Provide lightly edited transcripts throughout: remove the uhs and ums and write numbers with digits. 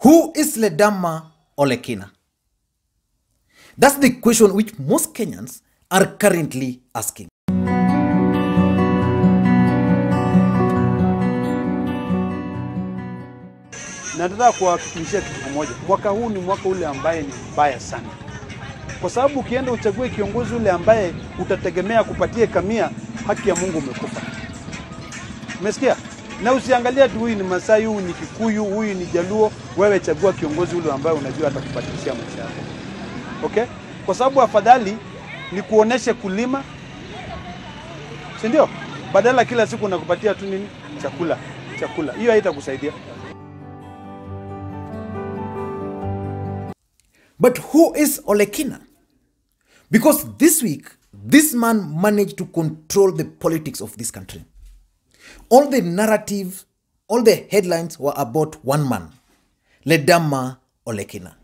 Who is LEDAMA Ole Kina? That's the question which most Kenyans are currently asking. Nataka kuhakikishia kitu kimoja. Mwaka huu ni mwaka ule ambaye ni mbaya sana. Kwa sababu ukienda uchague kiongozi ule ambaye utategemea kupatie kamia, haki ya Mungu umekufa. Umesikia? Na usiangalia tu huyu ni Maasai, huyu ni Kikuyu, huyu ni Jaluo, wewe chagua kiongozi ule ambaye unajua atakupatishia maisha yako. Okay? Kwa sababu afadhali ni kuoneshe kulima. Si ndio? Badala kila siku nakupatia tu nini? Chakula. Hiyo haitakusaidia. But who is Ole Kina? Because this week, this man managed to control the politics of this country. All the narrative, all the headlines were about one man, LEDAMA Ole Kina.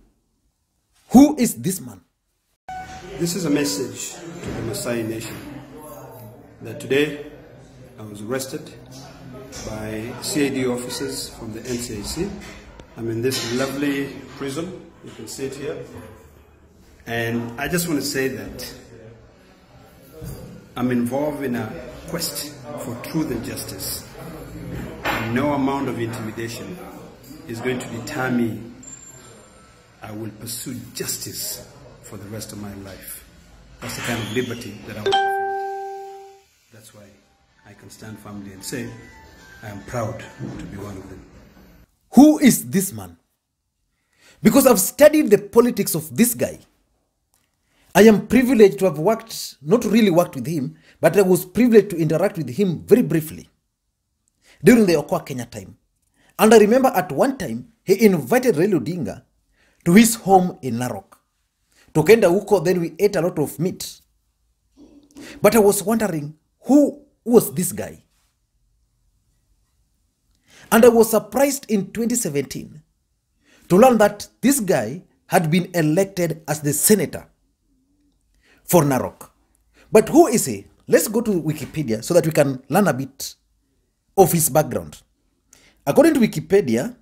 Who is this man? This is a message to the Maasai nation that today I was arrested by CID officers from the NCAC. I'm in this lovely prison. You can see it here. And I just want to say that I'm involved in a quest for truth and justice. No amount of intimidation is going to deter me. I will pursue justice for the rest of my life. That's the kind of liberty that I want to defend. That's why I can stand firmly and say I am proud to be one of them. Who is this man? Because I've studied the politics of this guy. I am privileged to have worked, not really worked with him, but I was privileged to interact with him very briefly during the Uhuru Kenyatta time. And I remember at one time, he invited Raila Odinga to his home in Narok. Tukenda huko, then we ate a lot of meat. But I was wondering, who was this guy? And I was surprised in 2017 to learn that this guy had been elected as the senator for Narok. But who is he? Let's go to Wikipedia so that we can learn a bit of his background. According to Wikipedia,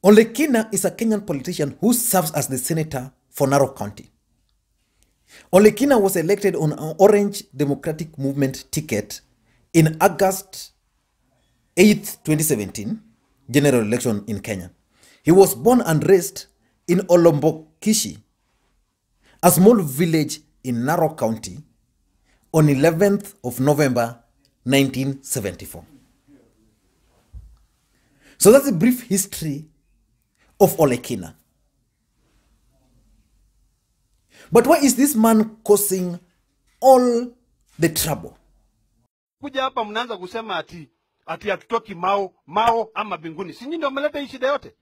Ole Kina is a Kenyan politician who serves as the senator for Narok County. Ole Kina was elected on an Orange Democratic Movement ticket in August 8th, 2017, general election in Kenya. He was born and raised in Olombokishi, a small village in Narok County, on 11th of November 1974. So that's a brief history of Ole Kina. But why is this man causing all the trouble? Kuja hapa mnaanza kusema ati hatutoki mao ama binguni. Si nyinyi ndio mmeleta hii shida yote?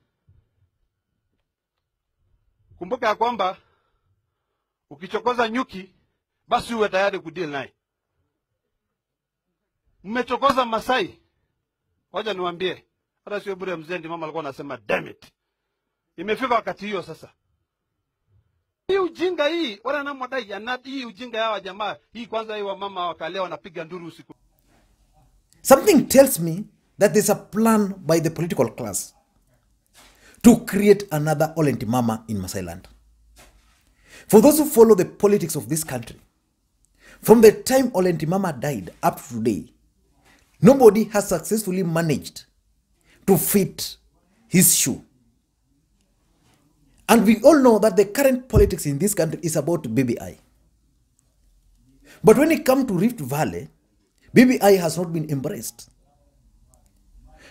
Kumbuka ya kwamba ukichokoza nyuki basi uwe tayari kudeal naye. Mmechokoza Maasai. Wacha niwaambie, hata sio bure mzendi mama alikuwa anasema damn it. Imefika wakati hiyo sasa. Hii ujinga hii, wala na mwadai ya hii ujinga ya jamaa, hii kwanza hii wa mama wakalea wanapiga nduru usiku. Something tells me that there's a plan by the political class to create another Ole Mama in Maasai land. For those who follow the politics of this country, from the time Ole Mama died up to today, nobody has successfully managed to fit his shoe. And we all know that the current politics in this country is about BBI. But when it comes to Rift Valley, BBI has not been embraced.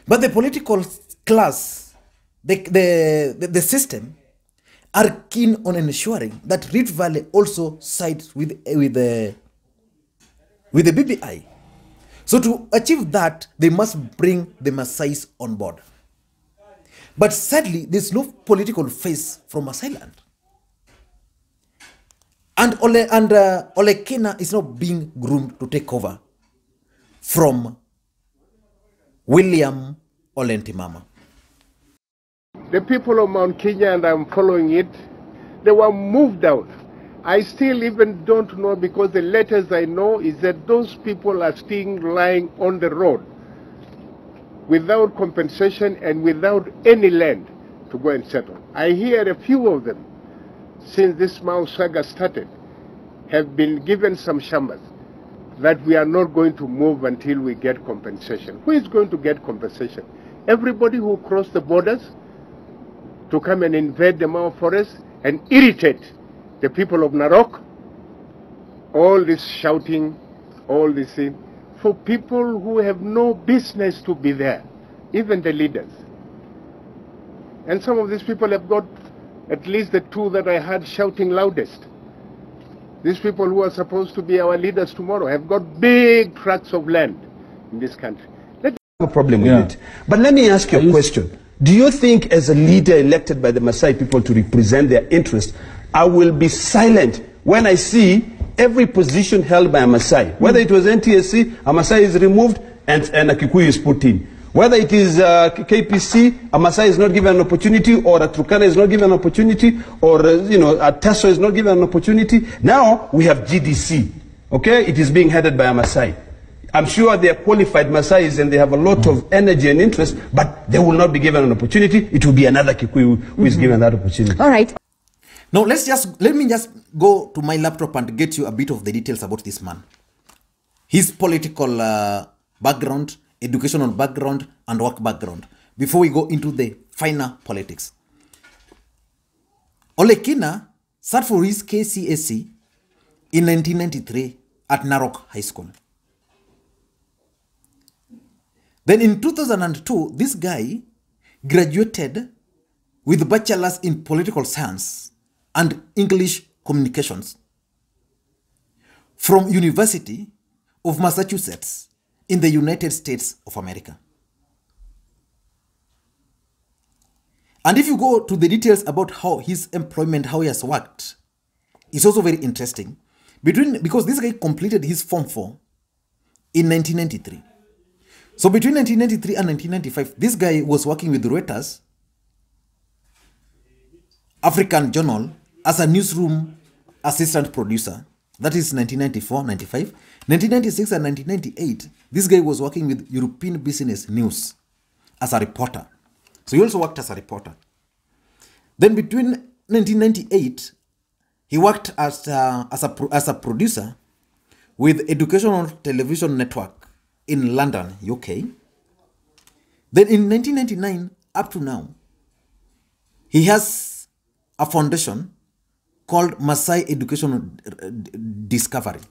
But the political class, the system, are keen on ensuring that Rift Valley also sides with the BBI. So to achieve that, they must bring the Maasais on board. But sadly, there's no political face from Maasai land. And Ole Kina is not being groomed to take over from William Ole Mama. The people of Mount Kenya, and I'm following it, they were moved out. I still even don't know, because the letters I know is that those people are still lying on the road. without compensation and without any land to go and settle. I hear a few of them, since this Mao saga started, have been given some shambas that we are not going to move until we get compensation. Who is going to get compensation? Everybody who crossed the borders to come and invade the Mao forest and irritate the people of Narok. All this shouting, all this thing, for people who have no business to be there, even the leaders. And some of these people have got at least the two that I heard shouting loudest. These people who are supposed to be our leaders tomorrow have got big tracts of land in this country. A problem with it. But let me ask you a question. Do you think as a leader elected by the Maasai people to represent their interest, I will be silent when I see every position held by a Maasai? Whether it was NTSC, a Maasai is removed and a Kikuyu is put in. Whether it is KPC, a Maasai is not given an opportunity, or a Turkana is not given an opportunity, or a Tasso is not given an opportunity. Now we have GDC. Okay, it is being headed by a Maasai. I'm sure they are qualified Maasais and they have a lot of energy and interest, but they will not be given an opportunity. It will be another Kikuyu who is given that opportunity. All right. Now let me just go to my laptop and get you a bit of the details about this man. His political background, educational background, and work background before we go into the finer politics. Ole Kina sat for his KCSE in 1993 at Narok High School. Then in 2002, this guy graduated with bachelor's in political science and English communications from University of Massachusetts in the United States of America. And if you go to the details about how his employment, how he has worked, it's also very interesting. Because this guy completed his Form 4 in 1993. So between 1993 and 1995, this guy was working with Reuters, African Journal, as a newsroom assistant producer. That is 1994, 95. 1996 and 1998, this guy was working with European Business News as a reporter. So he also worked as a reporter. Then between 1998, he worked as a producer with Educational Television Network in London, UK. Then in 1999 up to now, he has a foundation called Maasai Educational Discovery,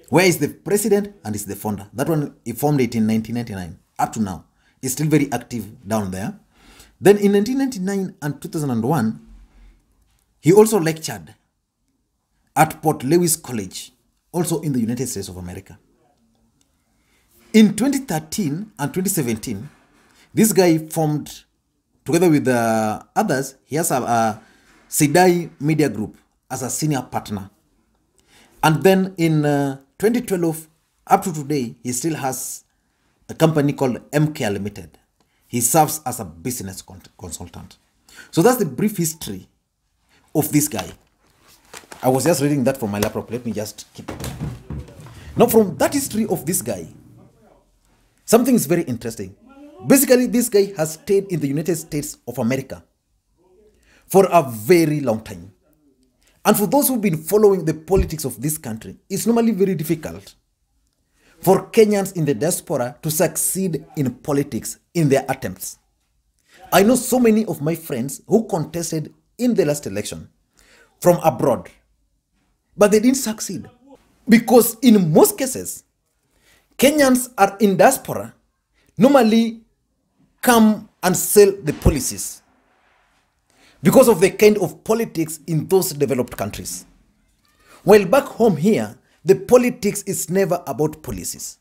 where is the president and is the founder. That one, he formed it in 1999. Up to now, he's still very active down there. Then in 1999 and 2001, he also lectured at Port Lewis College, also in the United States of America. In 2013 and 2017, this guy formed, together with others, he has a Sidai Media Group as a senior partner. And then in 2012, up to today, he still has a company called MK Limited. He serves as a business consultant. So that's the brief history of this guy. I was just reading that from my laptop. Let me just keep it. Now, from that history of this guy, something is very interesting. Basically, this guy has stayed in the United States of America for a very long time. And for those who've been following the politics of this country, it's normally very difficult for Kenyans in the diaspora to succeed in politics in their attempts. I know so many of my friends who contested in the last election from abroad, but they didn't succeed. Because in most cases, Kenyans are in diaspora normally come and sell the policies because of the kind of politics in those developed countries. While back home here, the politics is never about policies.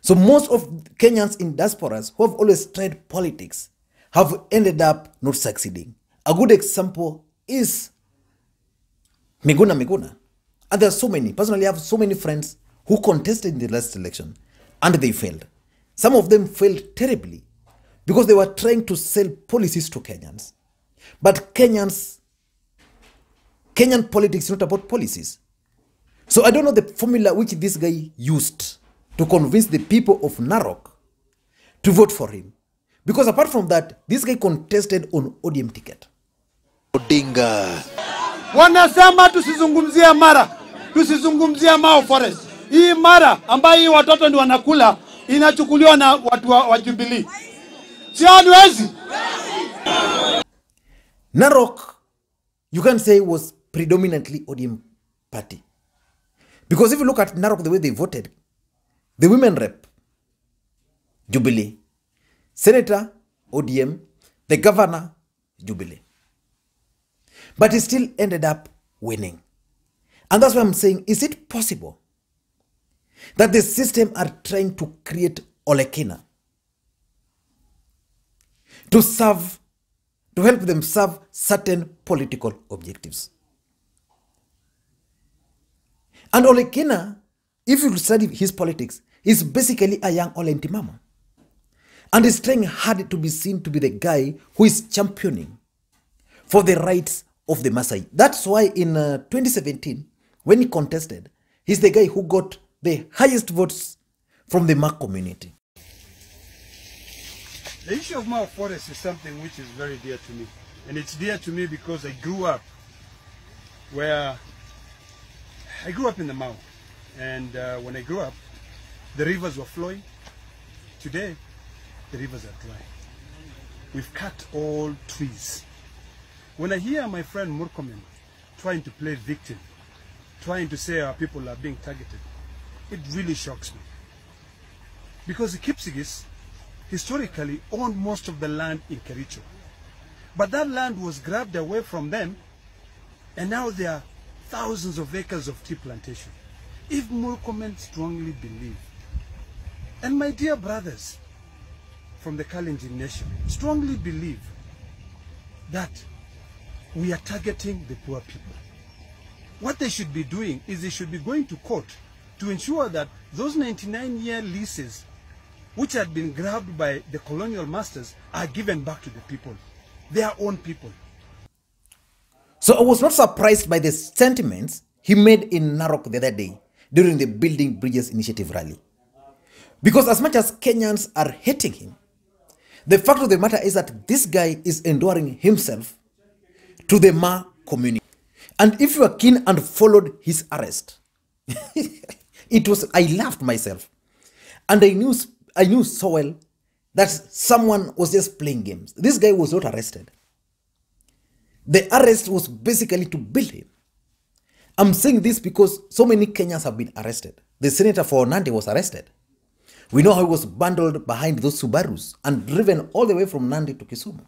So most of Kenyans in diasporas who have always tried politics have ended up not succeeding. A good example is Miguna. And there are so many. Personally, I have so many friends who contested in the last election and they failed. Some of them failed terribly because they were trying to sell policies to Kenyans. But Kenyan politics is not about policies. So I don't know the formula which this guy used to convince the people of Narok to vote for him. Because apart from that, this guy contested on ODM ticket. Odinga. Wanasema tusizungumzia Mara, tusizungumzia Mau Forest. Hii Mara ambayo hii watoto ndio wanakula inachukuliwa na watu wa Jubilee. Si hawezi. Narok, you can say, was predominantly ODM party. Because if you look at Narok, the way they voted, the women rep, Jubilee, Senator, ODM, the governor, Jubilee. But he still ended up winning. And that's why I'm saying, is it possible that the system are trying to create Ole Kina to serve, to help them serve certain political objectives? And Ole Kina, if you study his politics, is basically a young Ole Ntimama. And is trying hard to be seen to be the guy who is championing for the rights of the Maasai. That's why in 2017, when he contested, he's the guy who got the highest votes from the Mak community. The issue of Mau Forest is something which is very dear to me. And it's dear to me because I grew up in the Mau. And when I grew up, the rivers were flowing. Today, the rivers are dry. We've cut all trees. When I hear my friend Murkomen trying to play victim, trying to say our people are being targeted, it really shocks me. Because the Kipsigis historically owned most of the land in Kericho. But that land was grabbed away from them, and now there are thousands of acres of tea plantation. If Murkomen strongly believe, and my dear brothers from the Kalenjin nation strongly believe that we are targeting the poor people, what they should be doing is they should be going to court to ensure that those 99-year leases which had been grabbed by the colonial masters are given back to the people, their own people. So I was not surprised by the sentiments he made in Narok the other day during the Building Bridges Initiative rally. Because as much as Kenyans are hating him, the fact of the matter is that this guy is enduring himself to the Ma community. And if you are keen and followed his arrest, I laughed myself. And I knew so well that someone was just playing games. This guy was not arrested. The arrest was basically to build him. I'm saying this because so many Kenyans have been arrested. The senator for Nandi was arrested. We know how he was bundled behind those Subarus and driven all the way from Nandi to Kisumu.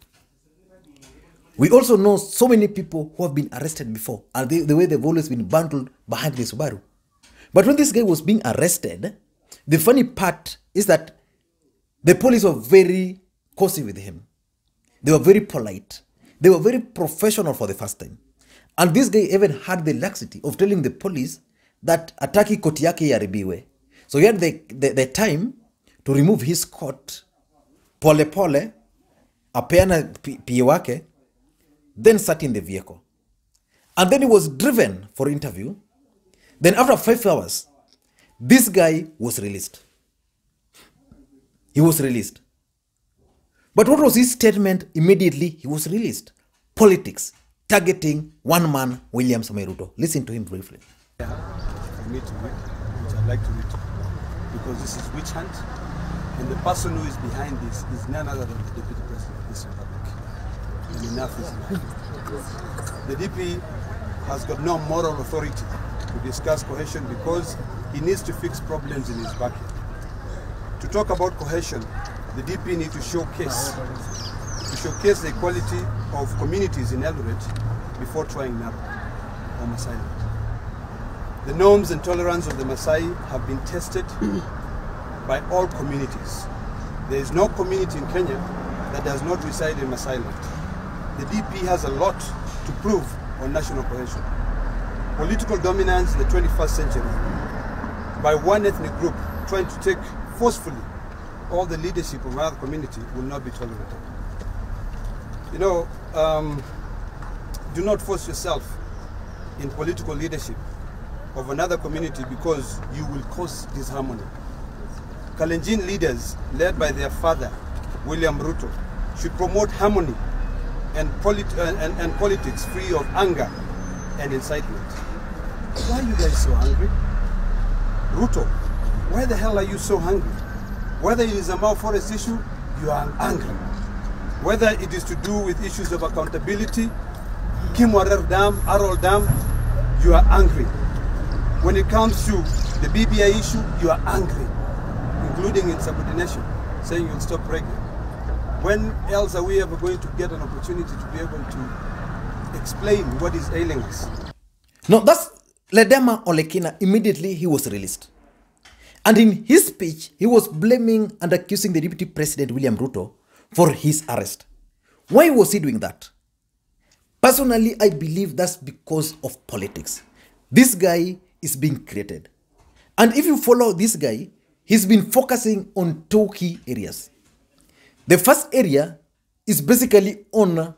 We also know so many people who have been arrested before, and the way they've always been bundled behind the Subaru. But when this guy was being arrested, the funny part is that the police were very cozy with him. They were very polite. They were very professional for the first time. And this guy even had the laxity of telling the police that ataki koti yake yaribiwe. So he had the time to remove his coat, pole pole, apeana pie wake, then sat in the vehicle. And then he was driven for interview. Then after 5 hours, this guy was released. He was released. But what was his statement immediately he was released? Politics, targeting one man, William Samoei Ruto. Listen to him briefly. For me to read, which I'd like to read, because this is witch hunt, and the person who is behind this is none other than the Deputy President of this Republic. And enough is enough. The DP has got no moral authority to discuss cohesion because he needs to fix problems in his backyard. To talk about cohesion, the DP need to showcase the equality of communities in Eldoret before trying Narok or Maasai. The norms and tolerance of the Maasai have been tested by all communities. There is no community in Kenya that does not reside in Maasai land. The DP has a lot to prove on national cohesion. Political dominance in the 21st century by one ethnic group trying to take forcefully all the leadership of another community will not be tolerated. You know, do not force yourself in political leadership of another community because you will cause disharmony. Kalenjin leaders, led by their father, William Ruto, should promote harmony and politics free of anger and incitement. Why are you guys so angry? Ruto, why the hell are you so hungry? Whether it is a Mau Forest issue, you are angry. Whether it is to do with issues of accountability, Kimwarer Dam, Arol Dam, you are angry. When it comes to the BBI issue, you are angry, including insubordination, saying you'll stop pregnant. When else are we ever going to get an opportunity to be able to explain what is ailing us? No, that's LEDAMA Ole Kina. Immediately he was released. And in his speech, he was blaming and accusing the Deputy President William Ruto for his arrest. Why was he doing that? Personally, I believe that's because of politics. This guy is being created. And if you follow this guy, he's been focusing on two key areas. The first area is basically on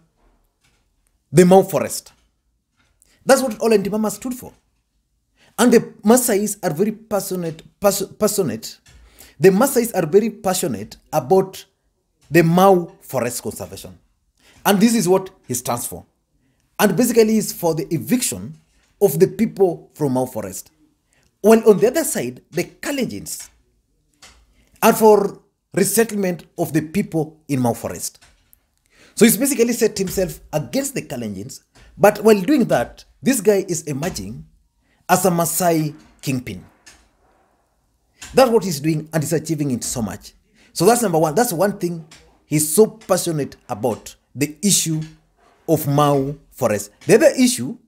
the Mau Forest. That's what Ole Ntimama stood for. And the Maasais are very passionate. The Maasais are very passionate about the Mau Forest conservation. And this is what he stands for. And basically is for the eviction of the people from Mau Forest. While on the other side, the Kalenjins are for resettlement of the people in Mau Forest. So he's basically set himself against the Kalenjins. But while doing that, this guy is emerging as a Maasai Kingpin. That's what he's doing, and he's achieving it so much. So that's number one. That's one thing he's so passionate about, the issue of Mau Forest. The other issue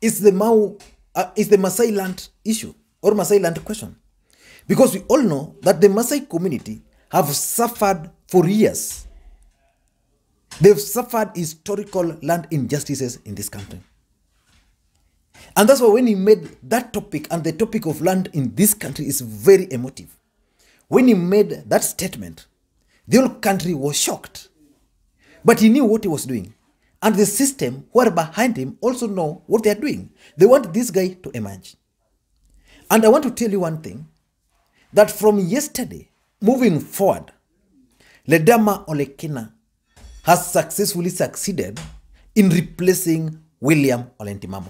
is the Maasai land issue, or Maasai land question. Because we all know that the Maasai community have suffered for years. They've suffered historical land injustices in this country. And that's why when he made that topic, and the topic of land in this country is very emotive. When he made that statement, the whole country was shocked. But he knew what he was doing. And the system who are behind him also know what they are doing. They want this guy to emerge. And I want to tell you one thing, that from yesterday, moving forward, LEDAMA Ole Kina has successfully succeeded in replacing William Ole Ntimama.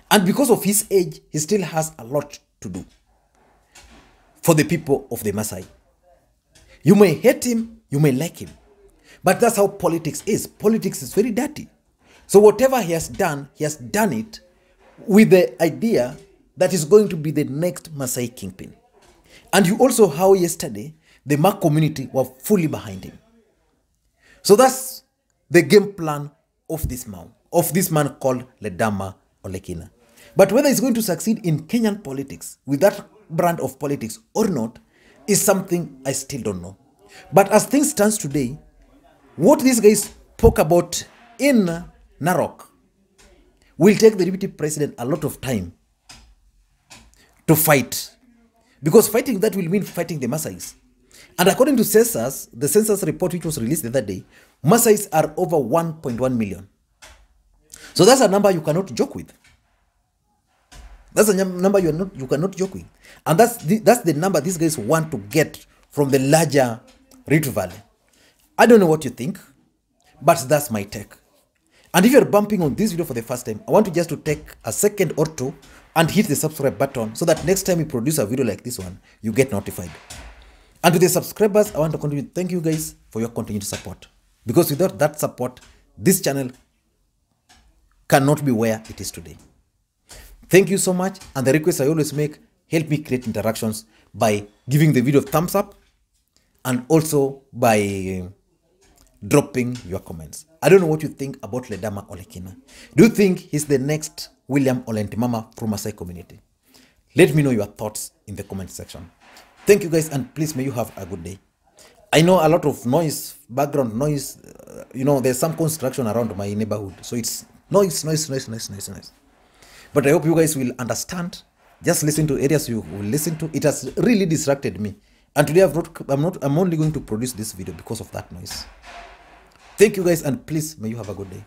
And because of his age, he still has a lot to do for the people of the Maasai. You may hate him, you may like him, but that's how politics is. Politics is very dirty. So whatever he has done it with the idea that is going to be the next Maasai Kingpin. And you also how yesterday, the Mak community were fully behind him. So that's the game plan of this man called LEDAMA Ole Kina. But whether he's going to succeed in Kenyan politics with that brand of politics or not is something I still don't know. But as things stand today, what these guys spoke about in Narok will take the deputy president a lot of time to fight. Because fighting that will mean fighting the Maasais. And according to census, the census report which was released the other day, Maasais are over 1.1 million. So that's a number you cannot joke with. That's a number you cannot joke with. And that's the number these guys want to get from the larger Rift Valley. I don't know what you think, but that's my take. And if you're bumping on this video for the first time, I want you just to take a second or two and hit the subscribe button so that next time we produce a video like this one, you get notified. And to the subscribers, I want to continue to thank you guys for your continued support. Because without that support, this channel cannot be where it is today. Thank you so much. And the request I always make, help me create interactions by giving the video a thumbs up and also by dropping your comments. I don't know what you think about LEDAMA Ole Kina. Do you think he's the next William Ole Ntimama from Maasai community? Let me know your thoughts in the comment section. Thank you guys, and please may you have a good day. I know a lot of noise, background noise, there's some construction around my neighborhood. So it's noise. But I hope you guys will understand. Just listen to areas you will listen to. It has really distracted me. And today I'm only going to produce this video because of that noise. Thank you guys, and please may you have a good day.